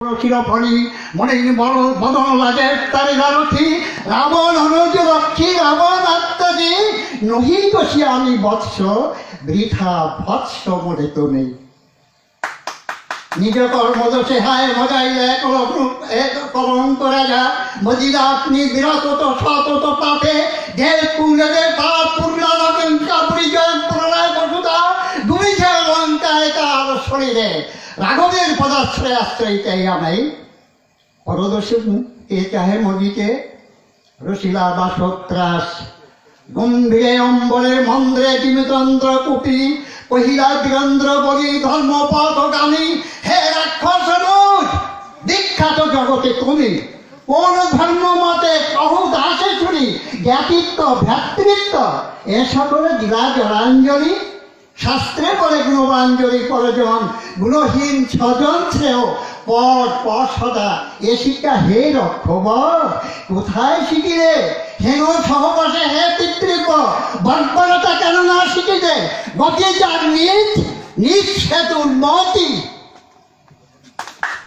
চিরফণী মণির বদন লাগে তারে গারথি রাবণ অনুজ রক্ষী রাবণ আত্মাজি নহি কষি আমি বৎস বৃথা বৎস বলে তো নেই। নিজ কর্মদোষে হায় মজাই এক কলঙ্ক রাজা মজিরা আপনি বিরত তো শত পাপে দেশ পুণ্যদে পাপ পূর্ণালঙ্কা পরিচয় প্রলয় বসুতা দুইছে লঙ্কায় তার শরীরে রাঘবের পদাশ্রয় আশ্রয়িতে আমি পরদোষে এ চাহে মজিকে রসিলা বা সত্রাস গম্ভীরে অম্বরে মন্দ্রে জিমিতন্ত্র কুপি কহিলা বীরেন্দ্র বলি ধর্মপথগামী হে রাক্ষস বিখ্যাত জগতে তুমি কোন ধর্ম মতে কহু দাসে শুনি জ্ঞাতিত্ব ভ্রাতৃত্ব এ সকলে দিলা জলাঞ্জলি শাস্ত্রে বলে গুণবাঞ্জলি করজন গুণহীন ছজন শ্রেয় পদ সদা এ শিক্ষা হে রক্ষবর কোথায় শিখিলে হেন সহবাসে হে পিতৃপ বর্বরতা কেন না শিখিতে গতি যার নিজ নিজ সেতুর মতি।